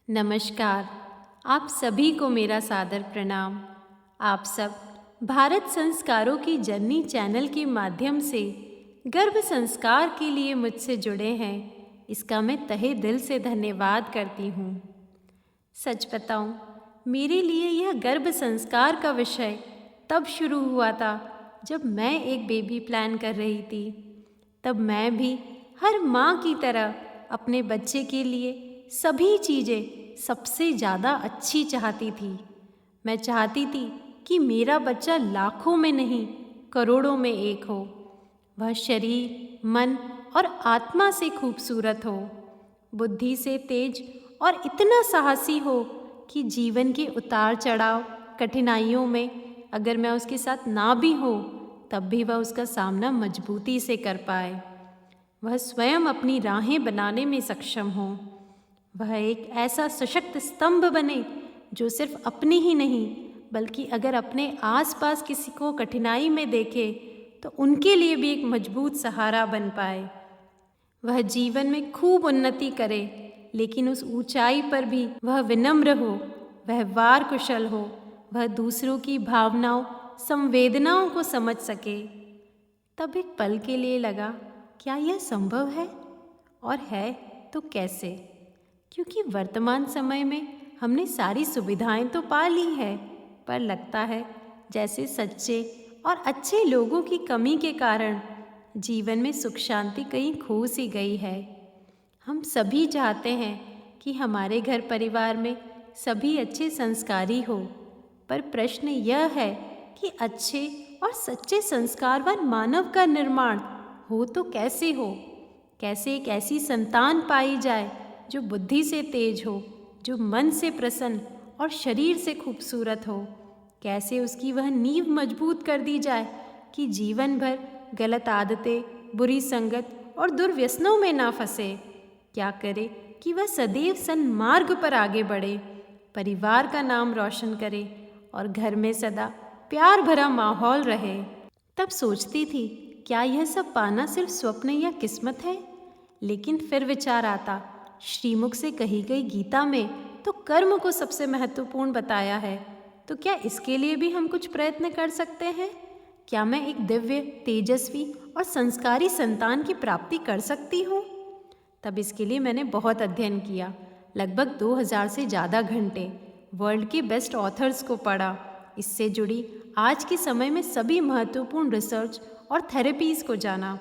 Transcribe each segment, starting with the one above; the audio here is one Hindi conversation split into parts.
नमस्कार। आप सभी को मेरा सादर प्रणाम। आप सब भारत संस्कारों की जननी चैनल के माध्यम से गर्भ संस्कार के लिए मुझसे जुड़े हैं, इसका मैं तहे दिल से धन्यवाद करती हूँ। सच बताऊँ, मेरे लिए यह गर्भ संस्कार का विषय तब शुरू हुआ था जब मैं एक बेबी प्लान कर रही थी। तब मैं भी हर माँ की तरह अपने बच्चे के लिए सभी चीज़ें सबसे ज़्यादा अच्छी चाहती थी। मैं चाहती थी कि मेरा बच्चा लाखों में नहीं, करोड़ों में एक हो। वह शरीर, मन और आत्मा से खूबसूरत हो, बुद्धि से तेज और इतना साहसी हो कि जीवन के उतार चढ़ाव, कठिनाइयों में अगर मैं उसके साथ ना भी हो तब भी वह उसका सामना मजबूती से कर पाए। वह स्वयं अपनी राहें बनाने में सक्षम हो। वह एक ऐसा सशक्त स्तंभ बने जो सिर्फ अपनी ही नहीं बल्कि अगर अपने आसपास किसी को कठिनाई में देखे तो उनके लिए भी एक मजबूत सहारा बन पाए। वह जीवन में खूब उन्नति करे, लेकिन उस ऊंचाई पर भी वह विनम्र हो, व्यवहार कुशल हो, वह दूसरों की भावनाओं, संवेदनाओं को समझ सके। तब एक पल के लिए लगा, क्या यह संभव है? और है तो कैसे? क्योंकि वर्तमान समय में हमने सारी सुविधाएं तो पा ली है, पर लगता है जैसे सच्चे और अच्छे लोगों की कमी के कारण जीवन में सुख शांति कहीं खो सी गई है। हम सभी चाहते हैं कि हमारे घर परिवार में सभी अच्छे संस्कारी हो, पर प्रश्न यह है कि अच्छे और सच्चे संस्कारवान मानव का निर्माण हो तो कैसे हो? कैसे एक ऐसी संतान पाई जाए जो बुद्धि से तेज हो, जो मन से प्रसन्न और शरीर से खूबसूरत हो? कैसे उसकी वह नींव मजबूत कर दी जाए कि जीवन भर गलत आदतें, बुरी संगत और दुर्व्यसनों में ना फंसे? क्या करे कि वह सदैव सन्मार्ग पर आगे बढ़े, परिवार का नाम रोशन करे और घर में सदा प्यार भरा माहौल रहे। तब सोचती थी, क्या यह सब पाना सिर्फ स्वप्न या किस्मत है? लेकिन फिर विचार आता, श्रीमुख से कही गई गीता में तो कर्म को सबसे महत्वपूर्ण बताया है, तो क्या इसके लिए भी हम कुछ प्रयत्न कर सकते हैं? क्या मैं एक दिव्य, तेजस्वी और संस्कारी संतान की प्राप्ति कर सकती हूँ? तब इसके लिए मैंने बहुत अध्ययन किया, लगभग 2000 से ज़्यादा घंटे, वर्ल्ड के बेस्ट ऑथर्स को पढ़ा, इससे जुड़ी आज के समय में सभी महत्वपूर्ण रिसर्च और थेरेपीज़ को जाना,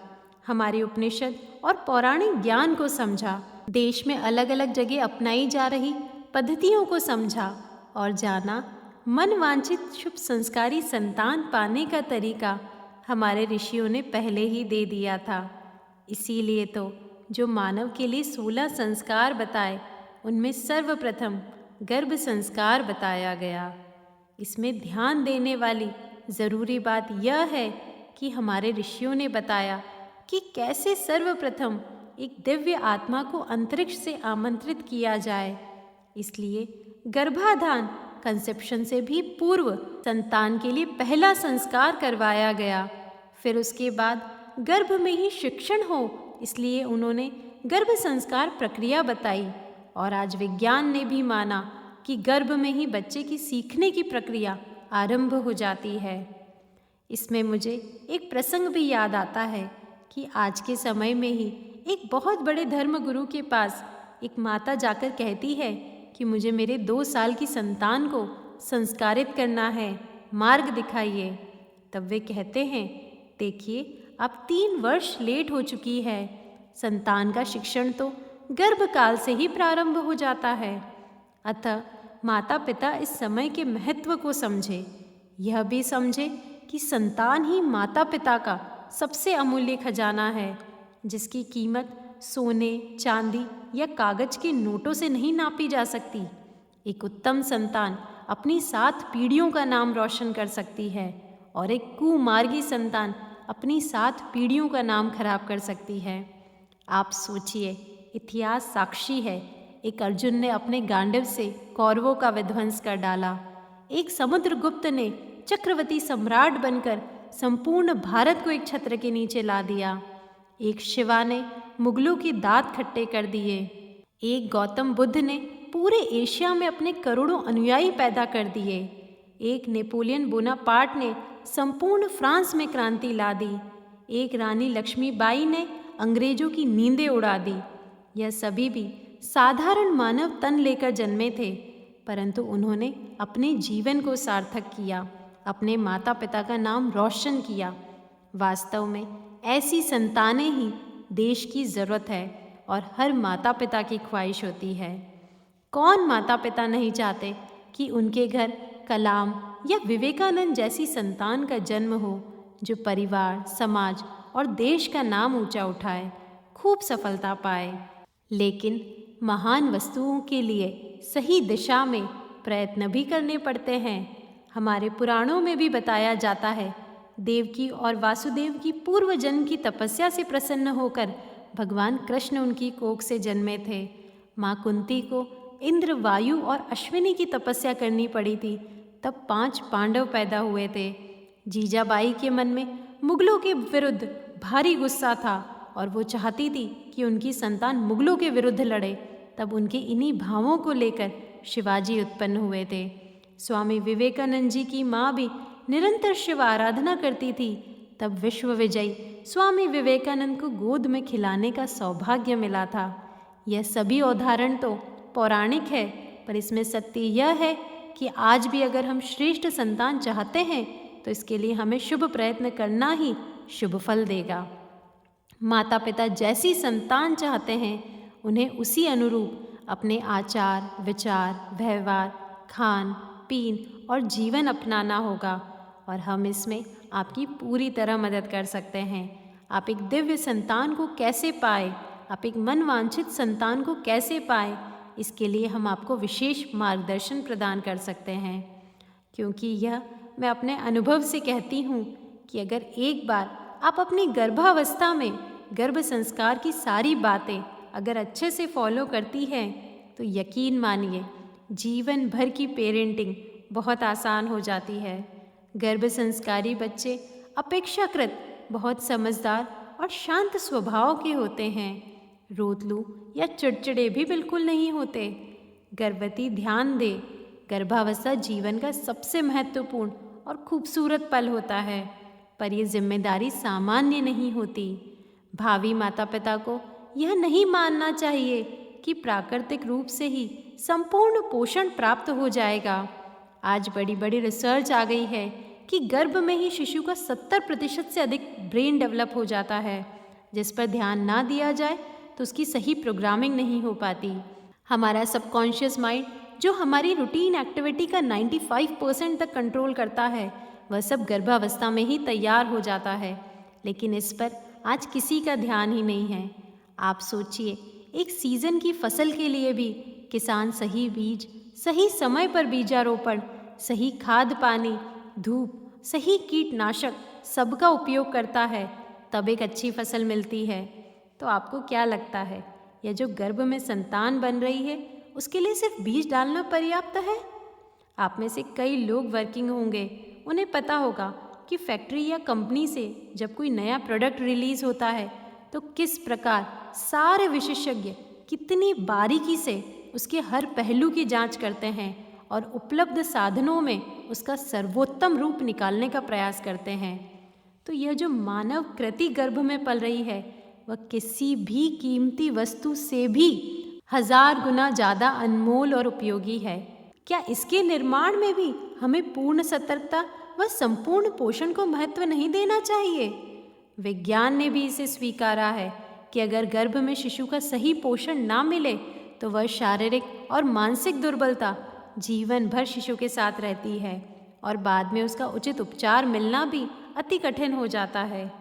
हमारे उपनिषद और पौराणिक ज्ञान को समझा, देश में अलग अलग जगह अपनाई जा रही पद्धतियों को समझा और जाना मन वांछित शुभ संस्कारी संतान पाने का तरीका हमारे ऋषियों ने पहले ही दे दिया था। इसीलिए तो जो मानव के लिए 16 संस्कार बताए, उनमें सर्वप्रथम गर्भ संस्कार बताया गया। इसमें ध्यान देने वाली ज़रूरी बात यह है कि हमारे ऋषियों ने बताया कि कैसे सर्वप्रथम एक दिव्य आत्मा को अंतरिक्ष से आमंत्रित किया जाए। इसलिए गर्भाधान, कंसेप्शन से भी पूर्व संतान के लिए पहला संस्कार करवाया गया। फिर उसके बाद गर्भ में ही शिक्षण हो, इसलिए उन्होंने गर्भ संस्कार प्रक्रिया बताई। और आज विज्ञान ने भी माना कि गर्भ में ही बच्चे की सीखने की प्रक्रिया आरंभ हो जाती है। इसमें मुझे एक प्रसंग भी याद आता है कि आज के समय में ही एक बहुत बड़े धर्मगुरु के पास एक माता जाकर कहती है कि मुझे मेरे 2 साल की संतान को संस्कारित करना है, मार्ग दिखाइए। तब वे कहते हैं, देखिए आप 3 वर्ष लेट हो चुकी है, संतान का शिक्षण तो गर्भकाल से ही प्रारंभ हो जाता है। अतः माता पिता इस समय के महत्व को समझे, यह भी समझे कि संतान ही माता पिता का सबसे अमूल्य खजाना है, जिसकी कीमत सोने, चांदी या कागज के नोटों से नहीं नापी जा सकती। एक उत्तम संतान अपनी 7 पीढ़ियों का नाम रोशन कर सकती है और एक कुमार्गी संतान अपनी 7 पीढ़ियों का नाम खराब कर सकती है। आप सोचिए, इतिहास साक्षी है, एक अर्जुन ने अपने गांडीव से कौरवों का विध्वंस कर डाला, एक समुद्रगुप्त ने चक्रवर्ती सम्राट बनकर संपूर्ण भारत को एक छत्र के नीचे ला दिया, एक शिवा ने मुगलों की दांत खट्टे कर दिए, एक गौतम बुद्ध ने पूरे एशिया में अपने करोड़ों अनुयायी पैदा कर दिए। एक नेपोलियन बोनापार्ट ने संपूर्ण फ्रांस में क्रांति ला दी। एक रानी लक्ष्मीबाई ने अंग्रेजों की नींदें उड़ा दी। यह सभी भी साधारण मानव तन लेकर जन्मे थे, परंतु उन्होंने अपने जीवन को सार्थक किया, अपने माता पिता का नाम रोशन किया। वास्तव में ऐसी संतानें ही देश की ज़रूरत है और हर माता पिता की ख्वाहिश होती है। कौन माता पिता नहीं चाहते कि उनके घर कलाम या विवेकानंद जैसी संतान का जन्म हो, जो परिवार, समाज और देश का नाम ऊंचा उठाए, खूब सफलता पाए। लेकिन महान वस्तुओं के लिए सही दिशा में प्रयत्न भी करने पड़ते हैं। हमारे पुराणों में भी बताया जाता है, देवकी और वासुदेव की पूर्व जन्म की तपस्या से प्रसन्न होकर भगवान कृष्ण उनकी कोख से जन्मे थे। माँ कुंती को इंद्र, वायु और अश्विनी की तपस्या करनी पड़ी थी, तब 5 पांडव पैदा हुए थे। जीजाबाई के मन में मुगलों के विरुद्ध भारी गुस्सा था और वो चाहती थी कि उनकी संतान मुगलों के विरुद्ध लड़े। तब उनके इन्हीं भावों को लेकर शिवाजी उत्पन्न हुए थे। स्वामी विवेकानंद जी की माँ भी निरंतर शिव आराधना करती थी। तब विश्व विजयी स्वामी विवेकानंद को गोद में खिलाने का सौभाग्य मिला था। यह सभी उदाहरण तो पौराणिक है, पर इसमें सत्य यह है कि आज भी अगर हम श्रेष्ठ संतान चाहते हैं तो इसके लिए हमें शुभ प्रयत्न करना ही शुभ फल देगा। माता पिता जैसी संतान चाहते हैं, उन्हें उसी अनुरूप अपने आचार, विचार, व्यवहार, खान पीन और जीवन अपनाना होगा और हम इसमें आपकी पूरी तरह मदद कर सकते हैं। आप एक दिव्य संतान को कैसे पाए, आप एक मनवांछित संतान को कैसे पाए, इसके लिए हम आपको विशेष मार्गदर्शन प्रदान कर सकते हैं। क्योंकि यह मैं अपने अनुभव से कहती हूँ कि अगर एक बार आप अपनी गर्भावस्था में गर्भ संस्कार की सारी बातें अगर अच्छे से फॉलो करती हैं तो यकीन मानिए जीवन भर की पेरेंटिंग बहुत आसान हो जाती है। गर्भ संस्कारी बच्चे अपेक्षाकृत बहुत समझदार और शांत स्वभाव के होते हैं। रोतलू या चिड़चिड़े भी बिल्कुल नहीं होते। गर्भवती ध्यान दे, गर्भावस्था जीवन का सबसे महत्वपूर्ण और खूबसूरत पल होता है, पर यह जिम्मेदारी सामान्य नहीं होती। भावी माता पिता को यह नहीं मानना चाहिए कि प्राकृतिक रूप से ही संपूर्ण पोषण प्राप्त हो जाएगा। आज बड़ी बड़ी रिसर्च आ गई है कि गर्भ में ही शिशु का 70% से अधिक ब्रेन डेवलप हो जाता है। जिस पर ध्यान ना दिया जाए तो उसकी सही प्रोग्रामिंग नहीं हो पाती। हमारा सबकॉन्शियस माइंड जो हमारी रूटीन एक्टिविटी का 95% तक कंट्रोल करता है, वह सब गर्भावस्था में ही तैयार हो जाता है। लेकिन इस पर आज किसी का ध्यान ही नहीं है। आप सोचिए, एक सीजन की फसल के लिए भी किसान सही बीज, सही समय पर बीजारोपण, सही खाद पानी, धूप, सही कीटनाशक सबका उपयोग करता है, तब एक अच्छी फसल मिलती है। तो आपको क्या लगता है, यह जो गर्भ में संतान बन रही है उसके लिए सिर्फ बीज डालना पर्याप्त है? आप में से कई लोग वर्किंग होंगे, उन्हें पता होगा कि फैक्ट्री या कंपनी से जब कोई नया प्रोडक्ट रिलीज होता है तो किस प्रकार सारे विशेषज्ञ कितनी बारीकी से उसके हर पहलू की जांच करते हैं और उपलब्ध साधनों में उसका सर्वोत्तम रूप निकालने का प्रयास करते हैं। तो यह जो मानव कृति गर्भ में पल रही है, वह किसी भी कीमती वस्तु से भी 1000 गुना ज़्यादा अनमोल और उपयोगी है। क्या इसके निर्माण में भी हमें पूर्ण सतर्कता व संपूर्ण पोषण को महत्व नहीं देना चाहिए? विज्ञान ने भी इसे स्वीकारा है कि अगर गर्भ में शिशु का सही पोषण ना मिले तो वह शारीरिक और मानसिक दुर्बलता जीवन भर शिशु के साथ रहती है और बाद में उसका उचित उपचार मिलना भी अति कठिन हो जाता है।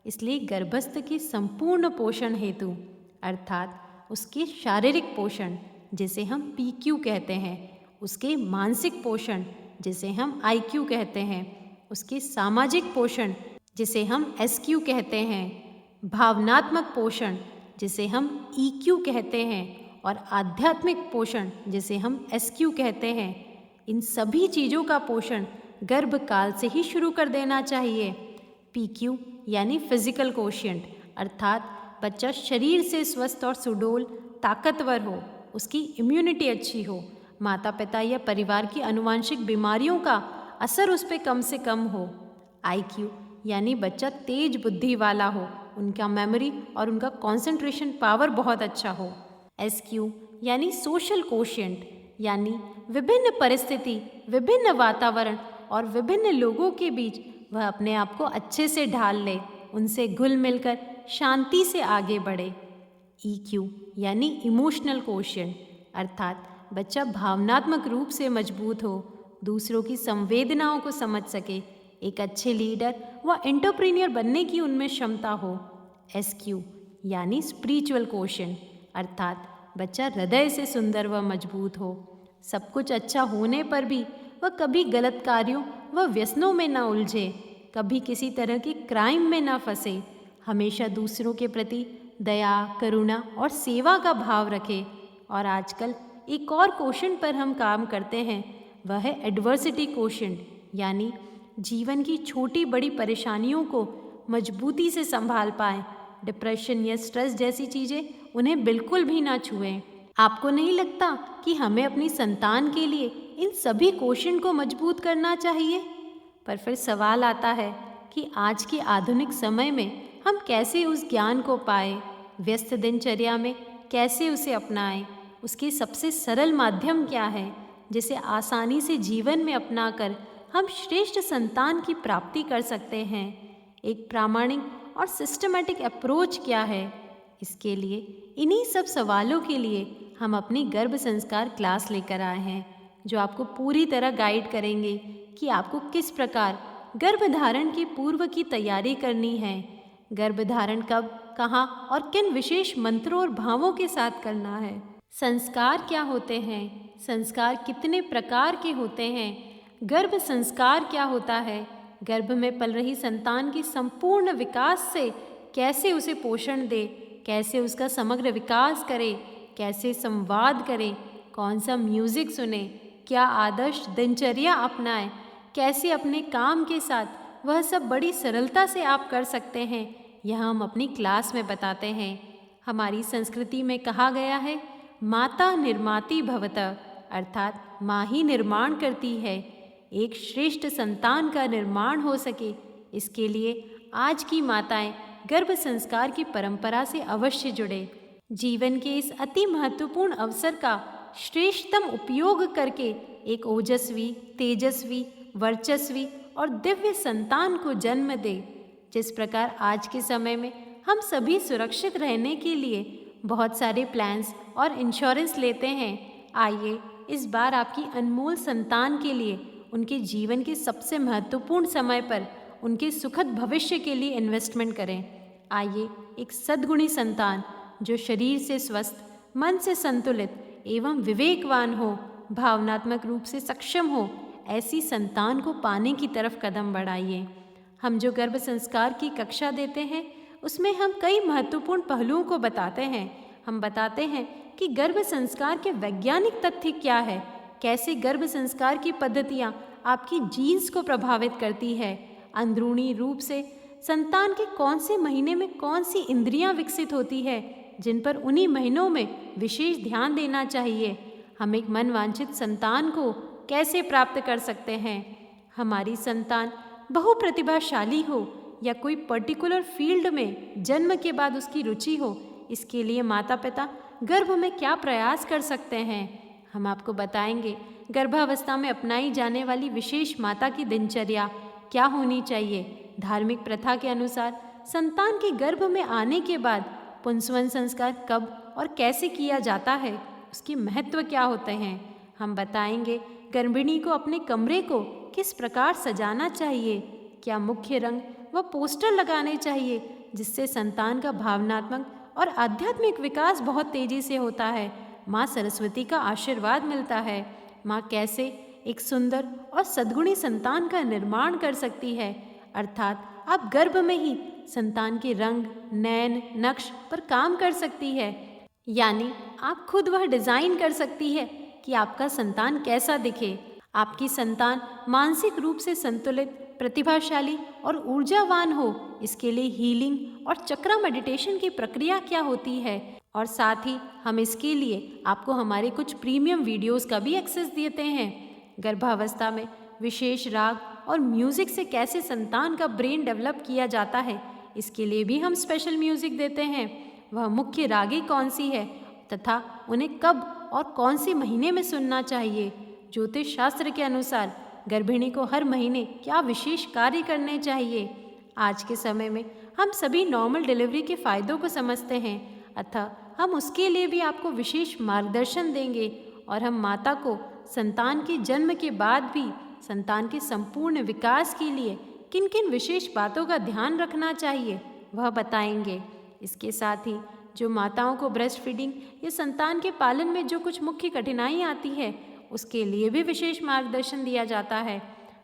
इसलिए गर्भस्थ के संपूर्ण पोषण हेतु, अर्थात उसके शारीरिक पोषण जिसे हम PQ कहते हैं, उसके मानसिक पोषण जिसे हम IQ कहते हैं, उसके सामाजिक पोषण जिसे हम SQ कहते हैं, भावनात्मक पोषण जिसे हम EQ कहते हैं और आध्यात्मिक पोषण जिसे हम SQ कहते हैं, इन सभी चीज़ों का पोषण गर्भकाल से ही शुरू कर देना चाहिए। PQ यानी फिजिकल कोशिएंट, अर्थात बच्चा शरीर से स्वस्थ और सुडौल ताकतवर हो, उसकी इम्यूनिटी अच्छी हो, माता पिता या परिवार की आनुवंशिक बीमारियों का असर उस पर कम से कम हो। IQ यानी बच्चा तेज बुद्धि वाला हो, उनका मेमोरी और उनका कंसंट्रेशन पावर बहुत अच्छा हो। SQ यानी सोशल कोशिएंट यानी विभिन्न परिस्थिति, विभिन्न वातावरण और विभिन्न लोगों के बीच वह अपने आप को अच्छे से ढाल ले, उनसे घुल मिलकर शांति से आगे बढ़े। EQ यानी इमोशनल कोशिएंट अर्थात बच्चा भावनात्मक रूप से मजबूत हो, दूसरों की संवेदनाओं को समझ सके, एक अच्छे लीडर व एंटरप्रेन्योर बनने की उनमें क्षमता हो। SQ यानी स्पिरिचुअल कोशिएंट अर्थात बच्चा हृदय से सुंदर व मजबूत हो, सब कुछ अच्छा होने पर भी वह कभी गलत कार्यों व व्यसनों में न उलझे, कभी किसी तरह के क्राइम में न फंसे, हमेशा दूसरों के प्रति दया, करुणा और सेवा का भाव रखे। और आजकल एक और कोशिएंट पर हम काम करते हैं, वह है एडवर्सिटी कोशिएंट यानी जीवन की छोटी बड़ी परेशानियों को मजबूती से संभाल पाए, डिप्रेशन या स्ट्रेस जैसी चीज़ें उन्हें बिल्कुल भी ना छुएं। आपको नहीं लगता कि हमें अपनी संतान के लिए इन सभी कोशिएंट को मजबूत करना चाहिए? पर फिर सवाल आता है कि आज के आधुनिक समय में हम कैसे उस ज्ञान को पाए, व्यस्त दिनचर्या में कैसे उसे अपनाएं, उसके सबसे सरल माध्यम क्या है जिसे आसानी से जीवन में अपनाकर हम श्रेष्ठ संतान की प्राप्ति कर सकते हैं। एक प्रामाणिक और सिस्टमैटिक अप्रोच क्या है? इसके लिए इन्हीं सब सवालों के लिए हम अपनी गर्भ संस्कार क्लास लेकर आए हैं, जो आपको पूरी तरह गाइड करेंगे कि आपको किस प्रकार गर्भधारण के पूर्व की तैयारी करनी है, गर्भधारण कब, कहाँ और किन विशेष मंत्रों और भावों के साथ करना है, संस्कार क्या होते हैं, संस्कार कितने प्रकार के होते हैं, गर्भ संस्कार क्या होता है, गर्भ में पल रही संतान की संपूर्ण विकास से कैसे उसे पोषण दे, कैसे उसका समग्र विकास करे, कैसे संवाद करें, कौन सा म्यूज़िक सुने, क्या आदर्श दिनचर्या अपनाएं, कैसे अपने काम के साथ वह सब बड़ी सरलता से आप कर सकते हैं, यह हम अपनी क्लास में बताते हैं। हमारी संस्कृति में कहा गया है, माता निर्माति भवतः अर्थात माँ ही निर्माण करती है। एक श्रेष्ठ संतान का निर्माण हो सके, इसके लिए आज की माताएं गर्भ संस्कार की परंपरा से अवश्य जुड़े। जीवन के इस अति महत्वपूर्ण अवसर का श्रेष्ठतम उपयोग करके एक ओजस्वी, तेजस्वी, वर्चस्वी और दिव्य संतान को जन्म दे। जिस प्रकार आज के समय में हम सभी सुरक्षित रहने के लिए बहुत सारे प्लान्स और इंश्योरेंस लेते हैं, आइए इस बार आपकी अनमोल संतान के लिए उनके जीवन के सबसे महत्वपूर्ण समय पर उनके सुखद भविष्य के लिए इन्वेस्टमेंट करें। आइए एक सद्गुणी संतान जो शरीर से स्वस्थ, मन से संतुलित एवं विवेकवान हो, भावनात्मक रूप से सक्षम हो, ऐसी संतान को पाने की तरफ कदम बढ़ाइए। हम जो गर्भ संस्कार की कक्षा देते हैं उसमें हम कई महत्वपूर्ण पहलुओं को बताते हैं। हम बताते हैं कि गर्भ संस्कार के वैज्ञानिक तथ्य क्या है, कैसे गर्भ संस्कार की पद्धतियाँ आपकी जीन्स को प्रभावित करती है, अंदरूनी रूप से संतान के कौन से महीने में कौन सी इंद्रियां विकसित होती है, जिन पर उन्हीं महीनों में विशेष ध्यान देना चाहिए, हम एक मनवांछित संतान को कैसे प्राप्त कर सकते हैं, हमारी संतान बहुप्रतिभाशाली हो या कोई पर्टिकुलर फील्ड में जन्म के बाद उसकी रुचि हो, इसके लिए माता पिता गर्भ में क्या प्रयास कर सकते हैं। हम आपको बताएंगे गर्भावस्था में अपनाई जाने वाली विशेष माता की दिनचर्या क्या होनी चाहिए। धार्मिक प्रथा के अनुसार संतान के गर्भ में आने के बाद पुंसवन संस्कार कब और कैसे किया जाता है, उसके महत्व क्या होते हैं। हम बताएंगे गर्भिणी को अपने कमरे को किस प्रकार सजाना चाहिए, क्या मुख्य रंग व पोस्टर लगाने चाहिए जिससे संतान का भावनात्मक और आध्यात्मिक विकास बहुत तेजी से होता है, माँ सरस्वती का आशीर्वाद मिलता है, माँ कैसे एक सुंदर और सद्गुणी संतान का निर्माण कर सकती है, अर्थात आप गर्भ में ही संतान के रंग, नयन, नक्श पर काम कर सकती है, यानी आप खुद वह डिज़ाइन कर सकती है कि आपका संतान कैसा दिखे। आपकी संतान मानसिक रूप से संतुलित, प्रतिभाशाली और ऊर्जावान हो, इसके लिए हीलिंग और चक्रा मेडिटेशन की प्रक्रिया क्या होती है और साथ ही हम इसके लिए आपको हमारे कुछ प्रीमियम वीडियोस का भी एक्सेस देते हैं। गर्भावस्था में विशेष राग और म्यूज़िक से कैसे संतान का ब्रेन डेवलप किया जाता है, इसके लिए भी हम स्पेशल म्यूज़िक देते हैं। वह मुख्य रागी कौन सी है तथा उन्हें कब और कौन सी महीने में सुनना चाहिए। ज्योतिष शास्त्र के अनुसार गर्भिणी को हर महीने क्या विशेष कार्य करने चाहिए। आज के समय में हम सभी नॉर्मल डिलीवरी के फ़ायदों को समझते हैं, अतः हम उसके लिए भी आपको विशेष मार्गदर्शन देंगे और हम माता को संतान के जन्म के बाद भी संतान के संपूर्ण विकास के लिए किन किन विशेष बातों का ध्यान रखना चाहिए वह बताएंगे। इसके साथ ही जो माताओं को ब्रेस्ट फीडिंग या संतान के पालन में जो कुछ मुख्य कठिनाई आती है उसके लिए भी विशेष मार्गदर्शन दिया जाता है।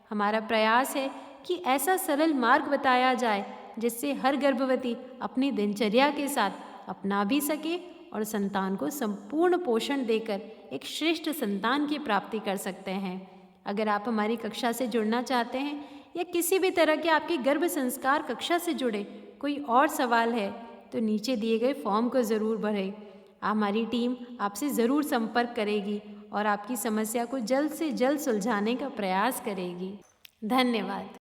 हमारा प्रयास है कि ऐसा सरल मार्ग बताया जाए जिससे हर गर्भवती अपनी दिनचर्या के साथ अपना भी सके और संतान को संपूर्ण पोषण देकर एक श्रेष्ठ संतान की प्राप्ति कर सकते हैं। अगर आप हमारी कक्षा से जुड़ना चाहते हैं या किसी भी तरह के आपकी गर्भ संस्कार कक्षा से जुड़े कोई और सवाल है तो नीचे दिए गए फॉर्म को ज़रूर भरें। हमारी टीम आपसे ज़रूर संपर्क करेगी और आपकी समस्या को जल्द से जल्द सुलझाने का प्रयास करेगी। धन्यवाद।